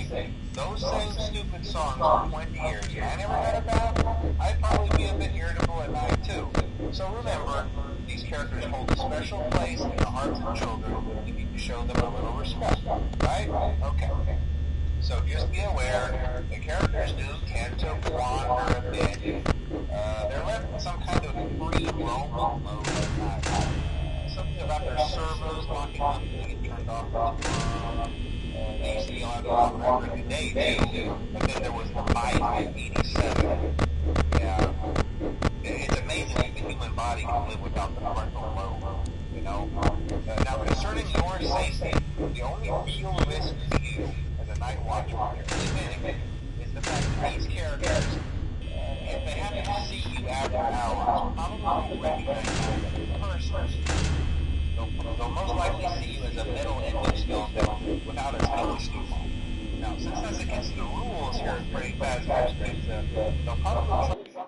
those same stupid songs for 20 years and I never got it back, I'd probably be a bit irritable at night too. So remember, these characters hold a special place in the hearts of children. You need to show them a little respect, right? Okay. So just be aware, the characters do tend to wander a bit. They're left in some kind of free roaming mode at night. Something about their servos locking up and being turned off at 2 o'clock. They used to yell out on record in the day too, but then there was the bite in 87. Yeah. It's amazing that the human body can live without the frontal lobe, you know. Now, concerning your safety, the only real risk to you as a night watchman, if anything, is the fact that these characters, if they happen to see you after hours, probably won't recognize you as a person. They'll most likely see you as a metal endoskeleton without a telescope on. Now, since that's against the rules here at Freddy Fazbear's Pizza, they'll probably try.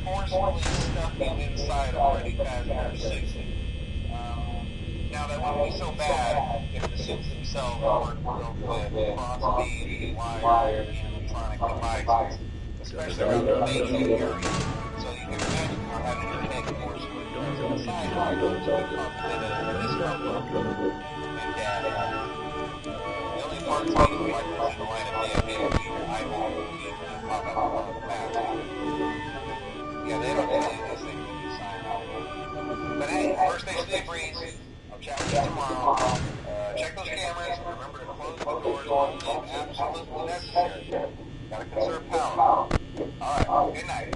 Forcefully stuff you inside a Freddy Fazbear suit. Now, that wouldn't be so bad if the suits themselves weren't filled with cross-beam, wire, and electronic devices, especially around the facial area. So you can imagine how having your neck forcefully pressed inside one of those could cause a bit of discomfort. And the only parts of you would like to see the light of day again would be your eyeball and teeth that pop out of the mask. Yeah, they don't do any of these things when you sign out. But hey, first day stay breeze. I'll chat with you tomorrow. Check those cameras. Remember to close the doors only if absolutely necessary. Gotta conserve power. Alright, good night.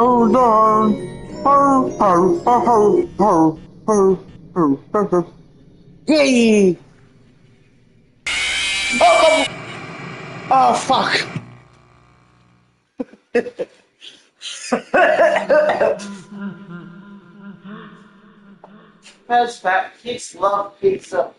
Oh no! Oh, oh, oh, oh, oh, oh, oh, oh. Yay! Oh, oh fuck! Fazbear kids love pizza.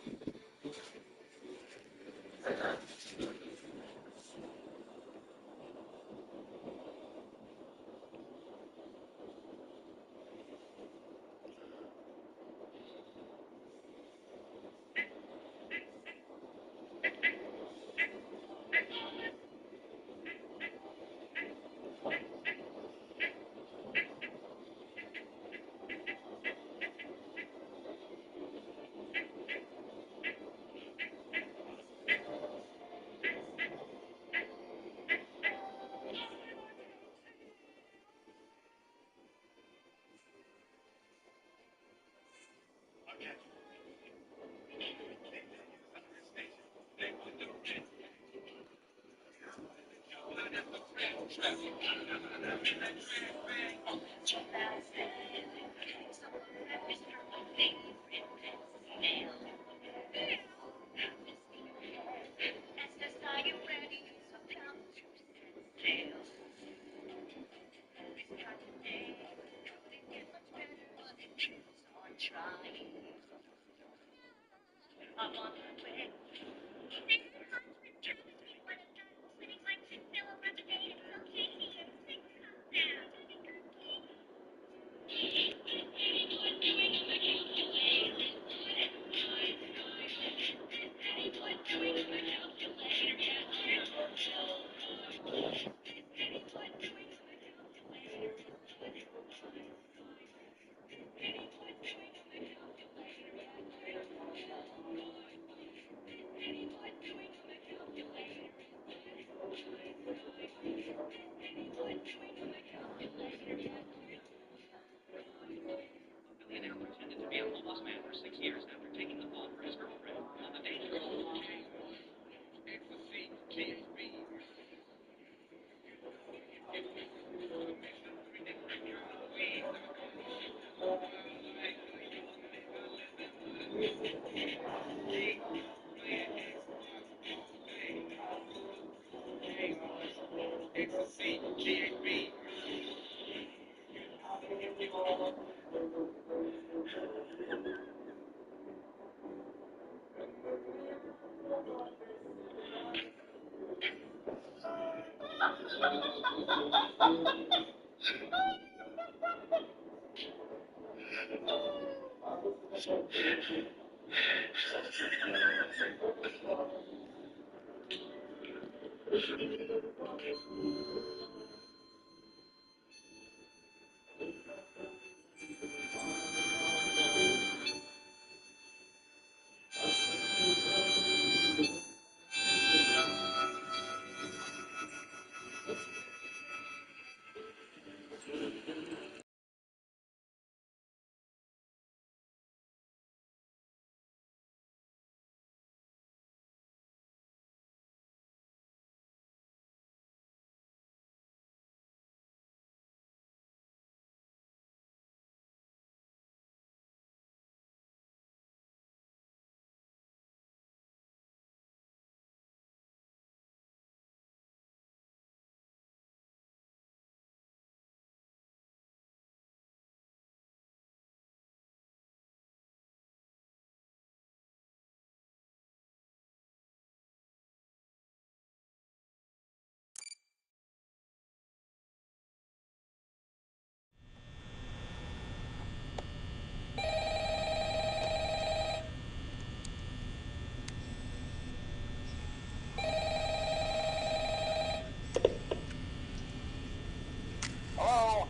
Hello?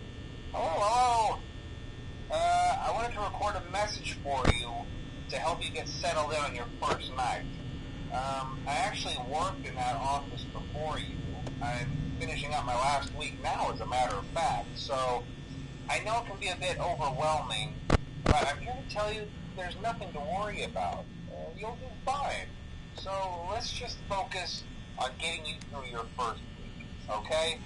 Hello? I wanted to record a message for you to help you get settled in on your first night. I actually worked in that office before you. I'm finishing up my last week now, as a matter of fact, so I know it can be a bit overwhelming, but I'm here to tell you there's nothing to worry about. You'll do fine. So let's just focus on getting you through your first week, okay?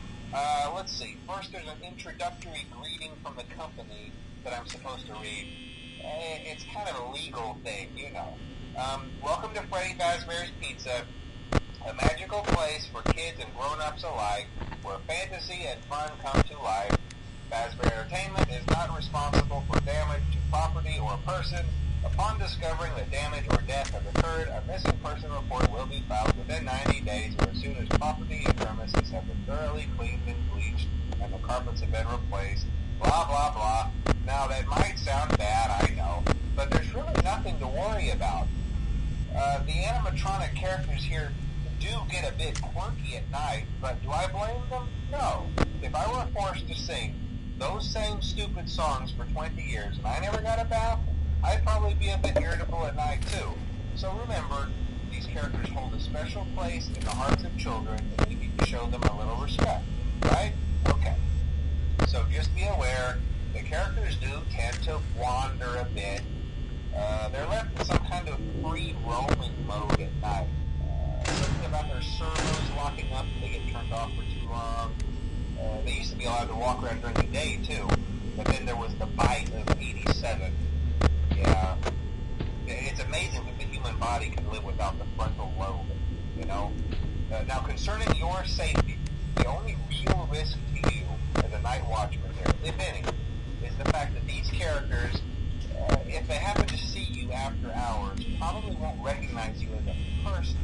Let's see. First, there's an introductory greeting from the company that I'm supposed to read. It's kind of a legal thing, you know. Welcome to Freddy Fazbear's Pizza, a magical place for kids and grown-ups alike, where fantasy and fun come to life. Fazbear Entertainment is not responsible for damage to property or person. Upon discovering that damage or death has occurred, a missing person report will be filed within 90 days or as soon as property and premises have been thoroughly cleaned and bleached and the carpets have been replaced. Blah, blah, blah. Now, that might sound bad, I know, but there's really nothing to worry about. The animatronic characters here do get a bit quirky at night, but do I blame them? No. If I were forced to sing those same stupid songs for 20 years and I never got a bath, I'd probably be a bit irritable at night too. So remember, these characters hold a special place in the hearts of children and we need to show them a little respect, right? Okay. So just be aware, the characters do tend to wander a bit. They're left in some kind of free roaming mode at night. Something about their servos locking up if they get turned off for too long. They used to be allowed to walk around during the day too, but then there was the bite of '87. Yeah, it's amazing that the human body can live without the frontal lobe. You know. Now, concerning your safety, the only real risk to you as a night watchman here, if any, is the fact that these characters, if they happen to see you after hours, probably won't recognize you as a person.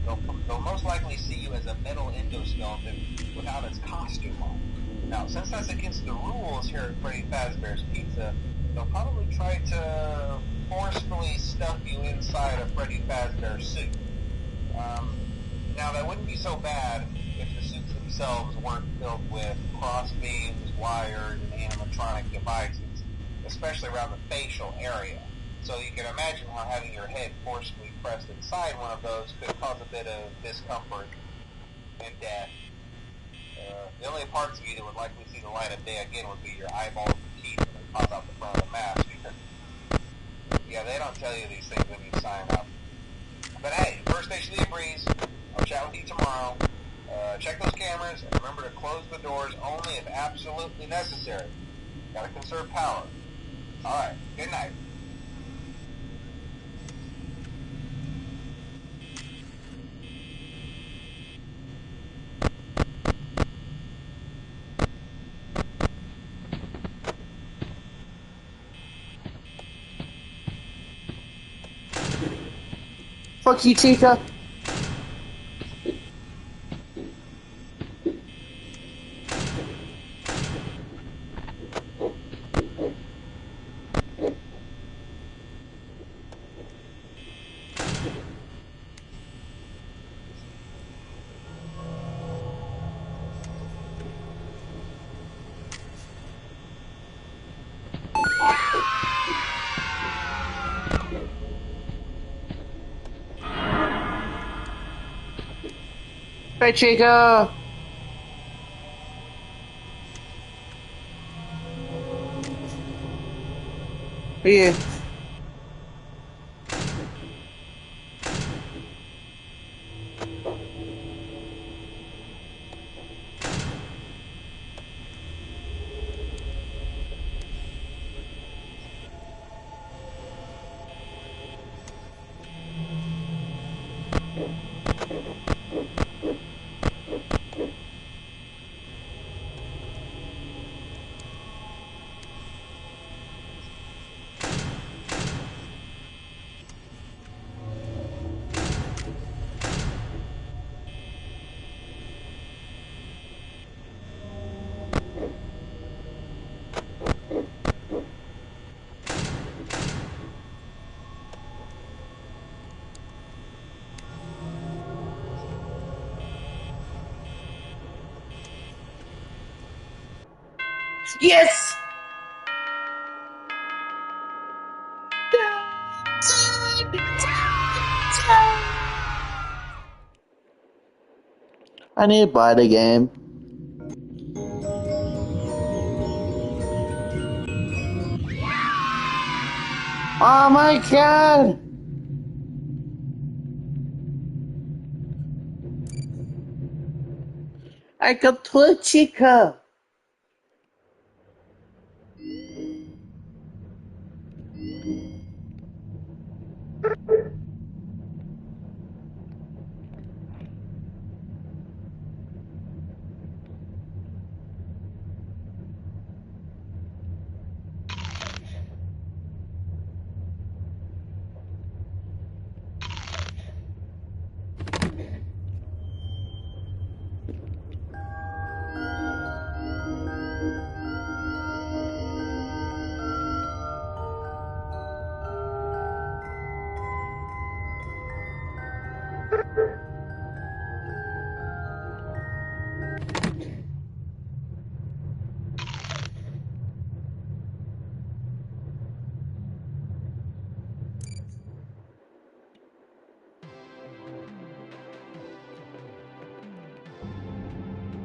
They'll most likely see you as a metal endoskeleton without its costume on. Now, since that's against the rules here at Freddy Fazbear's Pizza, they'll probably try to forcefully stuff you inside a Freddy Fazbear suit. Now, that wouldn't be so bad if the suits themselves weren't filled with cross beams, wires, and animatronic devices, especially around the facial area. So you can imagine how having your head forcibly pressed inside one of those could cause a bit of discomfort and death. The only parts of you that would likely see the light of day again would be your eyeballs and teeth when they pop out the front of the mask. Yeah, they don't tell you these things when you sign up. But hey, first station of the breeze. I'll chat with you tomorrow. Check those cameras and remember to close the doors only if absolutely necessary. Gotta conserve power. Alright, good night. Fuck you, Chica. Hey, Chica. Yeah. Yes! I need to buy the game. Oh my god! I got to Chica.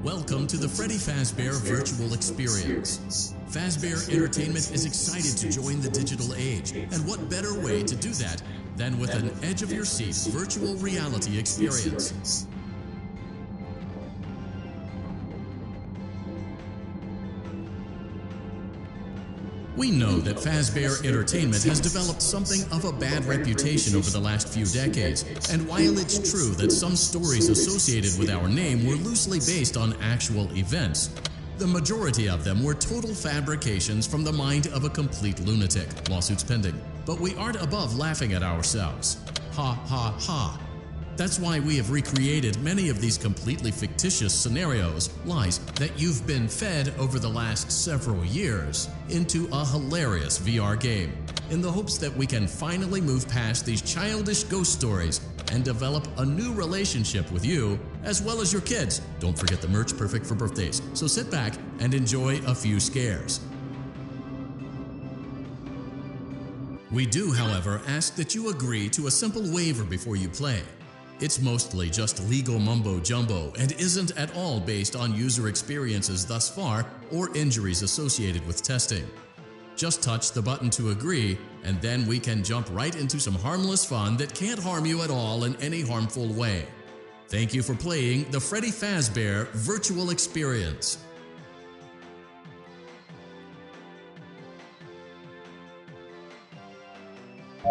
Welcome to the Freddy Fazbear Virtual Experience. Fazbear Entertainment is excited to join the digital age, and what better way to do that than with an edge-of-your-seat virtual reality experience. We know that Fazbear Entertainment has developed something of a bad reputation over the last few decades, and while it's true that some stories associated with our name were loosely based on actual events, the majority of them were total fabrications from the mind of a complete lunatic, lawsuits pending. But we aren't above laughing at ourselves. Ha ha ha. That's why we have recreated many of these completely fictitious scenarios, lies, that you've been fed over the last several years into a hilarious VR game, in the hopes that we can finally move past these childish ghost stories and develop a new relationship with you, as well as your kids. Don't forget the merch, perfect for birthdays. So sit back and enjoy a few scares. We do, however, ask that you agree to a simple waiver before you play. It's mostly just legal mumbo-jumbo and isn't at all based on user experiences thus far or injuries associated with testing. Just touch the button to agree, and then we can jump right into some harmless fun that can't harm you at all in any harmful way. Thank you for playing the Freddy Fazbear Virtual Experience.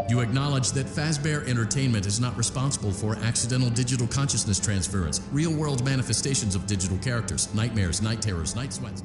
You acknowledge that Fazbear Entertainment is not responsible for accidental digital consciousness transference, real-world manifestations of digital characters, nightmares, night terrors, night sweats.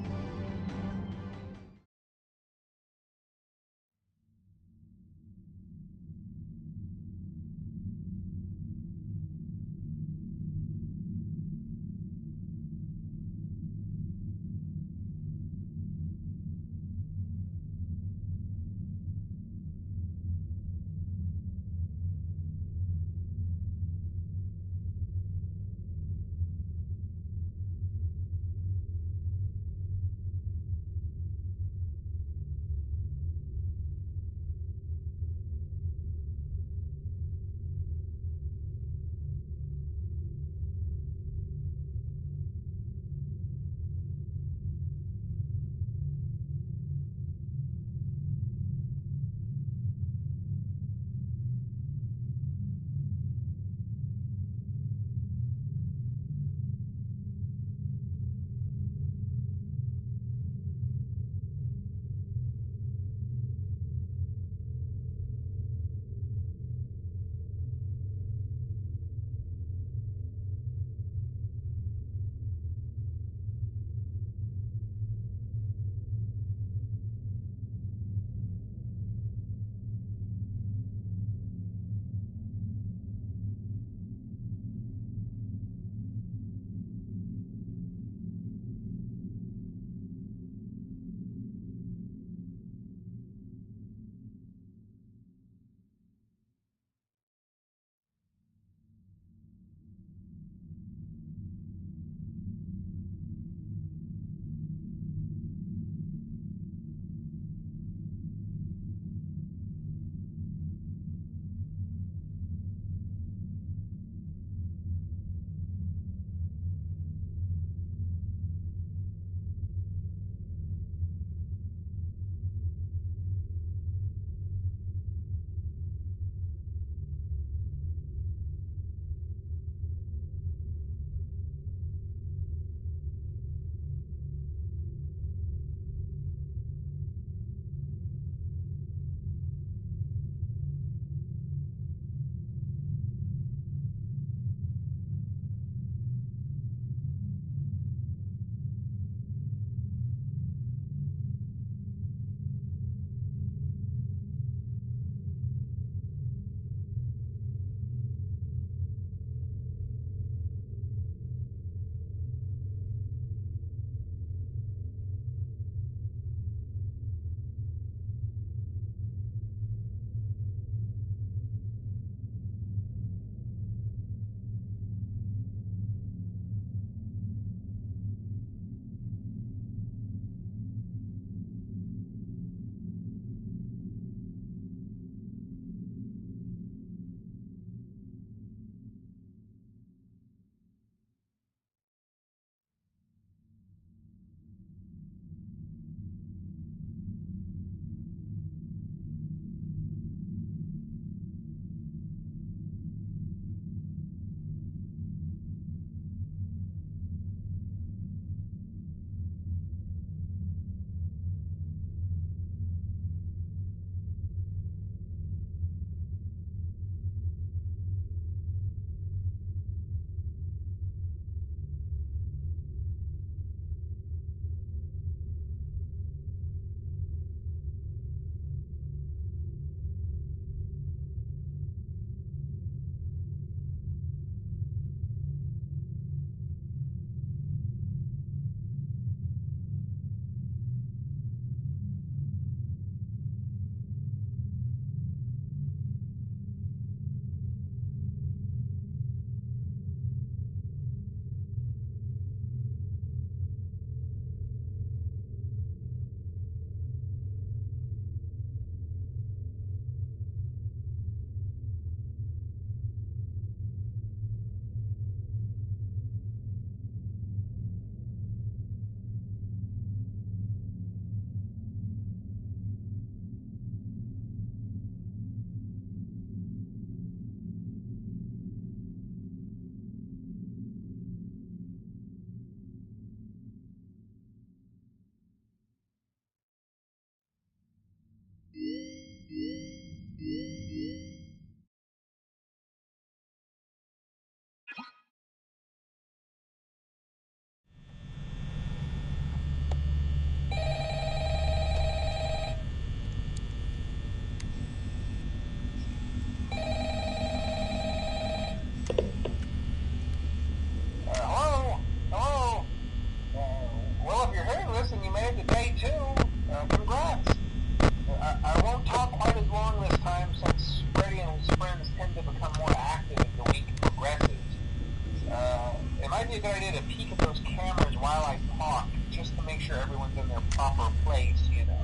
proper place, you know.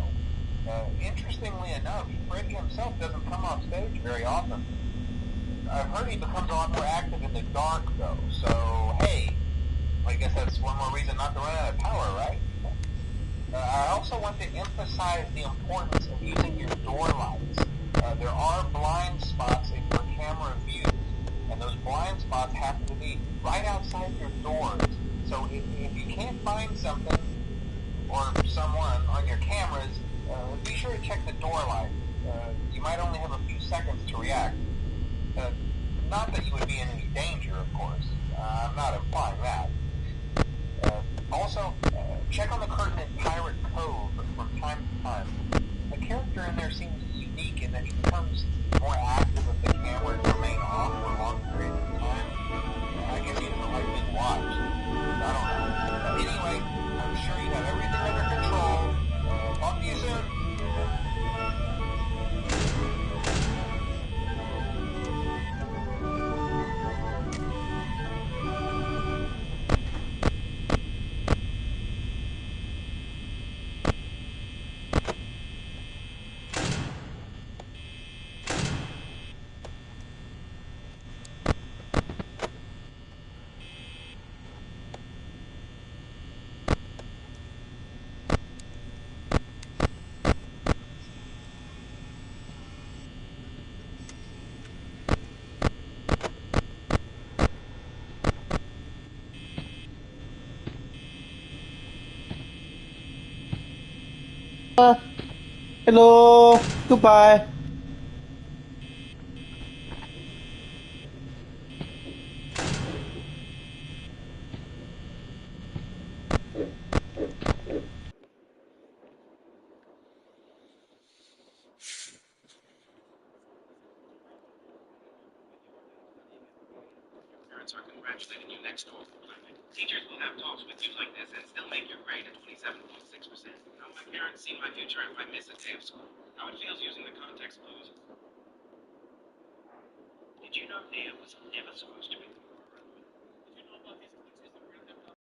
Interestingly enough, Freddy himself doesn't come off stage very often. I've heard he becomes a lot more active in the dark, though, so hey, I guess that's one more reason not to run out of power, right? I also want to emphasize the importance of using your door lights. There are blind spots in your camera view, and those blind spots happen to be right outside your doors. So if you can't find something or someone on your cameras, be sure to check the door light. You might only have a few seconds to react. Not that you would be in any danger, of course. I'm not implying that. Also, check on the curtain in Pirate Cove from time to time. The character in there seems unique in that he becomes more active if the cameras remain off for long periods of time. I guess he doesn't like being watched. I don't know. Anyway, I'm sure you have everything under control. Talk to you soon. Hello, goodbye. Parents are congratulating you next door. Teachers will have talks with you like this and still make your grade at 27.6%. How my parents see my future if I miss a day of school. How it feels using the context clues. Did you know Nia was never supposed to be the more relevant? Did you know about these teachers that bring them up?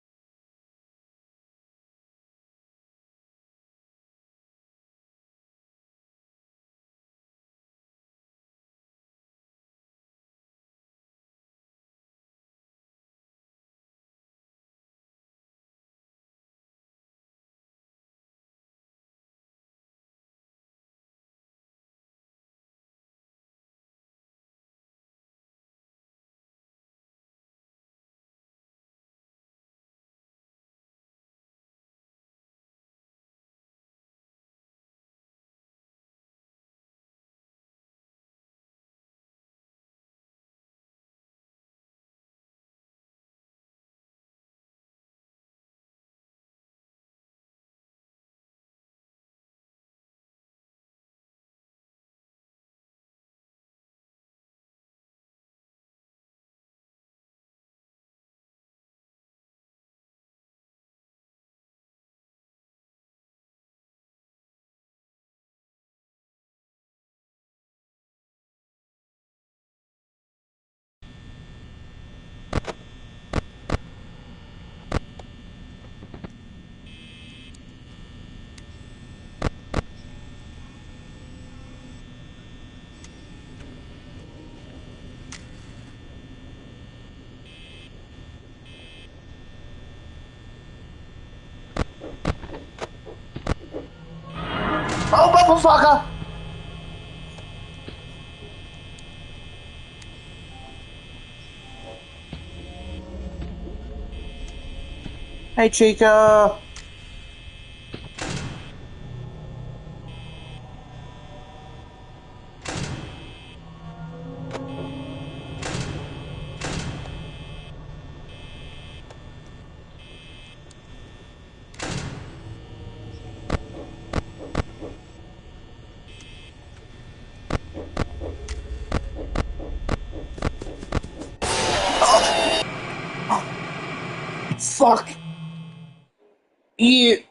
Oh, motherfucker! Hey, Chica. Fuck you.